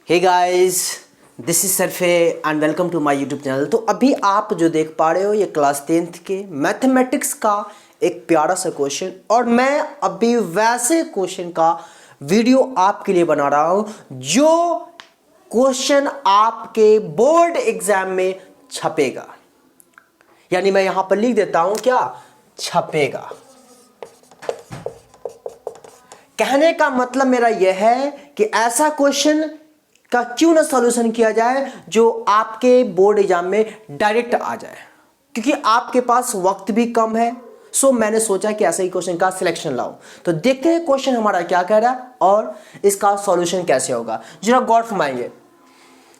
Hey guys, this is सरफे and welcome to my YouTube channel. तो अभी आप जो देख पा रहे हो ये क्लास 10th के मैथमेटिक्स का एक प्यारा सा क्वेश्चन, और मैं अभी वैसे क्वेश्चन का वीडियो आपके लिए बना रहा हूं जो क्वेश्चन आपके बोर्ड एग्जाम में छपेगा। यानी मैं यहां पर लिख देता हूं क्या, छपेगा। कहने का मतलब मेरा यह है कि ऐसा क्वेश्चन का क्यों ना सॉल्यूशन किया जाए जो आपके बोर्ड एग्जाम में डायरेक्ट आ जाए, क्योंकि आपके पास वक्त भी कम है। सो मैंने सोचा कि ऐसा ही क्वेश्चन का सिलेक्शन लाऊं। तो देखते हैं क्वेश्चन हमारा क्या कह रहा है और इसका सॉल्यूशन कैसे होगा। जरा गौर फरमाइए।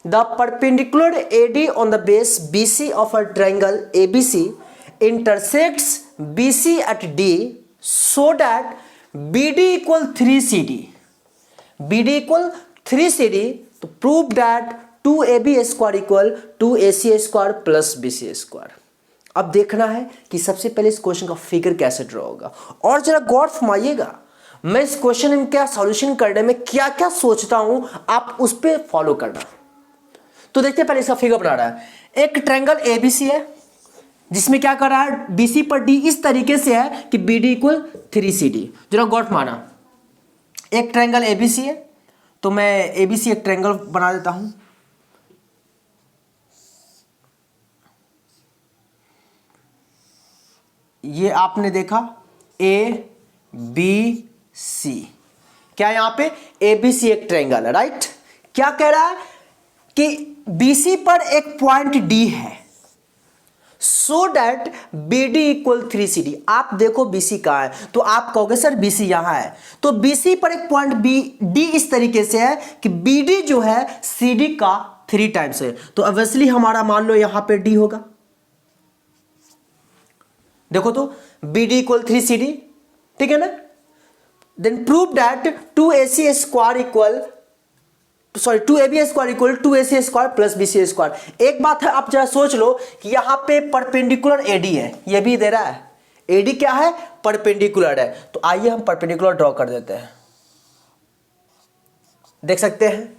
The perpendicular AD on the base BC of a triangle ABC intersects BC at D so that BD equal 3CD। BD equal 3CD, तो prove that 2AB square equal 2AC square plus BC square. अब देखना है कि सबसे पहले इस question का figure कैसे ड्रॉ होगा, और जरा गौर फरमाइएगा मैं इस क्वेश्चन का सॉल्यूशन करने में क्या क्या सोचता हूं, आप उस पर फॉलो करना। तो देखते हैं पहले इसका फिगर बना रहा है। एक ट्रायंगल ABC है जिसमें क्या कर रहा है, BC पर D इस तरीके से है कि BD इक्वल 3CD। जरा गौर फरमाना, एक ट्रायंगल ABC है तो मैं ABC एक ट्रायंगल बना देता हूं। ये आपने देखा ABC, क्या यहां पे ABC एक ट्रायंगल है, राइट। क्या कह रहा है कि BC पर एक पॉइंट D है so that BD equal 3CD। आप देखो BC कहां है, तो आप कहोगे सर BC यहां है, तो BC पर एक पॉइंट D इस तरीके से है कि BD जो है CD का 3 टाइम्स है। तो ऑब्वियसली हमारा मान लो यहां पे D होगा। देखो तो BD इक्वल 3CD, ठीक है ना। Then prove that 2AB square equal 2AC square plus BC square. एक बात है, आप जरा सोच लो कि यहां पे परपेंडिकुलर AD है, ये भी दे रहा है AD क्या है, परपेंडिकुलर है। तो आइए हम परपेंडिकुलर ड्रॉ कर देते हैं। देख सकते हैं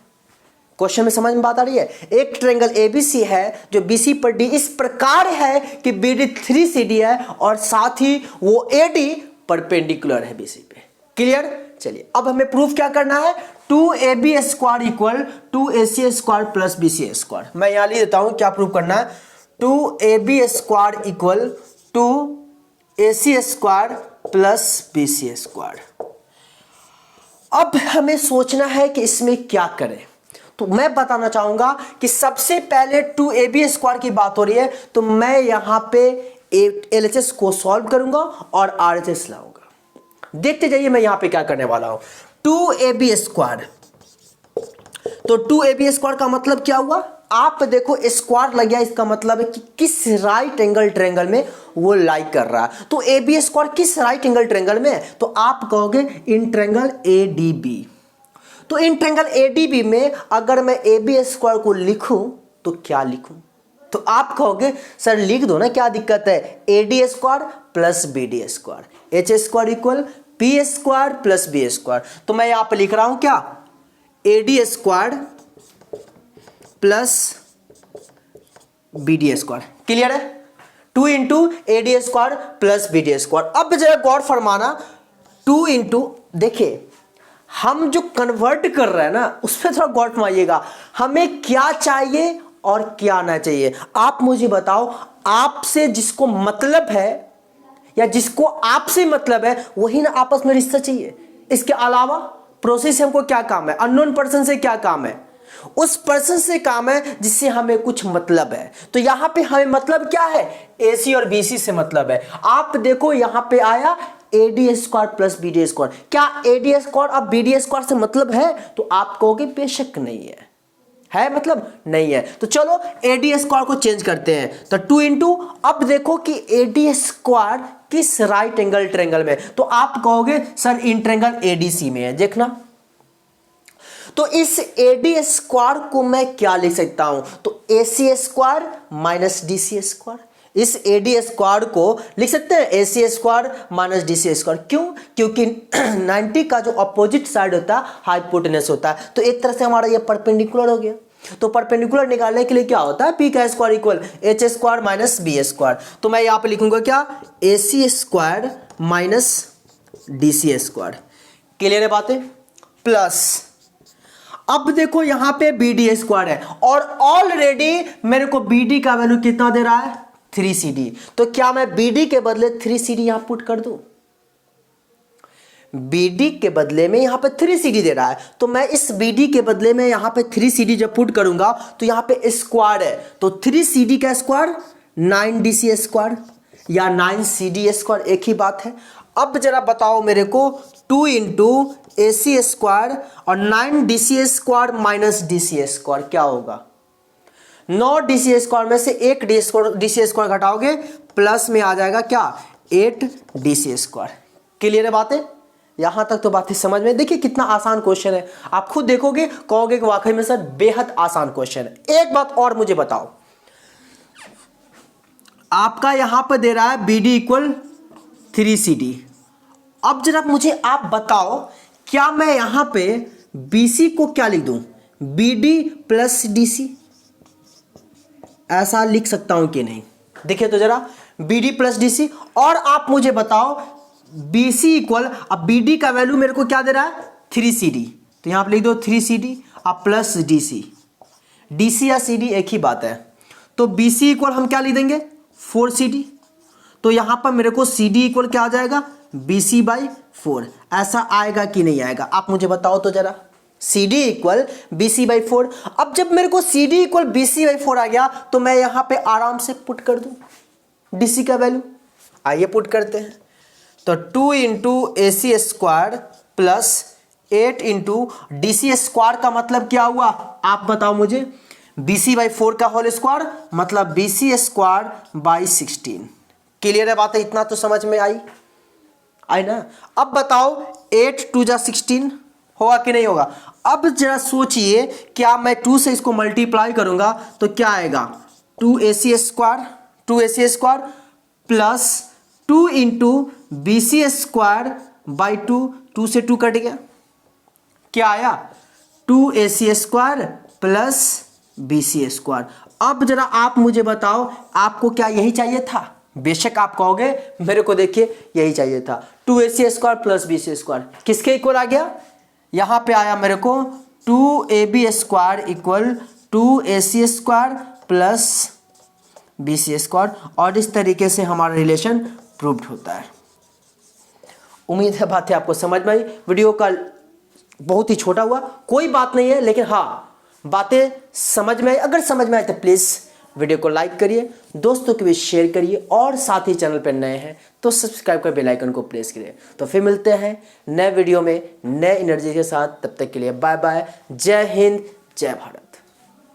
क्वेश्चन में, समझ में बात आ रही है। एक ट्रायंगल ABC है जो BC पर D इस प्रकार है कि BD 3CD है और साथ ही वो AD परपेंडिकुलर है BC पे। क्लियर। चलिए अब हमें प्रूफ क्या करना है, 2AB square equal 2AC square plus BC square. मैं यहां लिख देता हूं क्या प्रूफ करना है, 2AB square equal 2AC square plus BC square. अब हमें सोचना है कि इसमें क्या करें। तो मैं बताना चाहूंगा कि सबसे पहले 2AB स्क्वायर की बात हो रही है, तो मैं यहां पे LHS को सॉल्व करूंगा और RHS लाऊंगा। देखते जाइए मैं यहां पे क्या करने वाला हूं। 2AB स्क्वायर, तो 2AB स्क्वायर का मतलब क्या हुआ, आप देखो स्क्वायर लग गया, इसका मतलब है कि किस राइट एंगल ट्रायंगल में वो लाई कर रहा है। तो AB स्क्वायर किस राइट एंगल ट्रायंगल में है, तो आप कहोगे इन ट्रायंगल ADB। तो इन ट्रायंगल ADB में अगर मैं AB स्क्वायर को लिखूं तो क्या लिखूं, तो आप कहोगे सर लिख दो ना, क्या दिक्कत है, AD square plus BD square, H square equal P square plus B square. तो मैं यहां पर लिख रहा हूं क्या, AD square plus BD square. Clear है, 2 into AD square plus BD square. अब जरा गौर फरमाना, 2 इंटू, देखिए हम जो कन्वर्ट कर रहे हैं ना उस पर थोड़ा गौर फरमाइएगा, हमें क्या चाहिए और क्या ना चाहिए। आप मुझे बताओ, आपसे जिसको मतलब है या जिसको आपसे मतलब है वही ना आपस में रिश्ता चाहिए। इसके अलावा प्रोसेस से हमको क्या काम है, अननोन पर्सन से क्या काम है, उस पर्सन से काम है जिससे हमें कुछ मतलब है। तो यहां पे हमें मतलब क्या है, AC और BC से मतलब है। आप देखो यहां पे आया AD square plus BD square, क्या AD स्क्वायर और BD स्क्वायर से मतलब है, तो आप कहोगे बेशक नहीं है मतलब नहीं है। तो चलो AD स्क्वायर को चेंज करते हैं, तो 2 इंटू, अब देखो कि AD स्क्वायर किस राइट एंगल ट्रायंगल में, तो आप कहोगे सर इन ट्रायंगल ADC में है। देखना, तो इस AD स्क्वायर को मैं क्या लिख सकता हूं, तो AC square minus DC square, इस AD स्क्वायर को लिख सकते हैं AC square minus DC square. क्यों? क्योंकि 90 का जो अपोजिट साइड होता है हाइपोटेनस होता है, तो एक तरह से हमारा ये परपेंडिकुलर हो गया। तो परपेंडिकुलर निकालने के लिए क्या होता है, P का square equal H square minus B square. तो मैं यहाँ पे लिखूंगा क्या, AC square minus DC square. Clear है बातें? प्लस अब देखो यहां पे BD स्क्वायर है और ऑलरेडी मेरे को BD का वैल्यू कितना दे रहा है, 3CD। तो क्या मैं BD के बदले 3CD यहां पुट कर दूं? BD के बदले में यहां पे 3CD दे रहा है, तो मैं इस BD के बदले में यहां पे 3CD जब पुट करूंगा तो यहां पे स्क्वायर है, तो 3CD का स्क्वायर 9DC स्क्वायर या 9CD स्क्वायर, एक ही बात है। अब जरा बताओ मेरे को 2 इंटू AC स्क्वायर और 9DC square minus DC square क्या होगा? 9DC स्क्वायर में से 1 DC स्क्वायर घटाओगे, प्लस में आ जाएगा क्या, 8DC स्क्वायर। क्लियर है बातें? यहां तक तो बातें समझ में। देखिए कितना आसान क्वेश्चन है, आप खुद देखोगे कहोगे कि वाकई में सर बेहद आसान क्वेश्चन है। एक बात और मुझे बताओ, आपका यहां पर दे रहा है BD इक्वल 3CD। अब जरा मुझे आप बताओ, क्या मैं यहां पे BC को क्या लिख दूं, BD प्लस DC, ऐसा लिख सकता हूं कि नहीं? देखिए तो जरा BD प्लस DC, और आप मुझे बताओ BC इक्वल, अब BD का वैल्यू मेरे को क्या दे रहा है, 3CD, तो यहां पे लिख दो 3CD अब प्लस DC। DC या CD एक ही बात है, तो BC इक्वल हम क्या लिख देंगे, 4CD। तो यहां पर मेरे को CD इक्वल क्या आ जाएगा, BC बाई 4। ऐसा आएगा कि नहीं आएगा, आप मुझे बताओ तो जरा। CD equal BC by 4। अब जब मेरे को CD इक्वल BC बाई 4 आ गया तो मैं यहां पे आराम से पुट कर दूं DC का वैल्यू। आइए पुट करते हैं, तो 2 into AC square plus 8 into DC square का मतलब क्या हुआ, आप बताओ मुझे। BC बाई 4 का होल स्क्वायर मतलब BC स्क्वायर बाई 16। क्लियर है बात है? इतना तो समझ में आई ना? अब बताओ 8 2 जा 16 होगा कि नहीं होगा? अब जरा सोचिए, क्या मैं 2 से इसको मल्टीप्लाई करूंगा तो क्या आएगा, 2AC square plus 2 into BC square by 2, 2 से 2 कट गया, क्या आया, 2AC square plus BC square. अब जरा आप मुझे बताओ, आपको क्या यही चाहिए था? बेशक आप कहोगे मेरे को देखिए यही चाहिए था, 2AC square plus BC square किसके इक्वल आ गया, यहां पे आया मेरे को 2AB square equal 2AC square plus BC square, और इस तरीके से हमारा रिलेशन प्रूव्ड होता है। उम्मीद है बातें आपको समझ में आई। वीडियो का बहुत ही छोटा हुआ, कोई बात नहीं है, लेकिन हाँ बातें समझ में आई। अगर समझ में आए तो प्लीज़ वीडियो को लाइक करिए, दोस्तों के बीच शेयर करिए, और साथ ही चैनल पर नए हैं तो सब्सक्राइब कर बेल आइकन को प्रेस करिए। तो फिर मिलते हैं नए वीडियो में नए एनर्जी के साथ, तब तक के लिए बाय बाय, जय हिंद, जय भारत।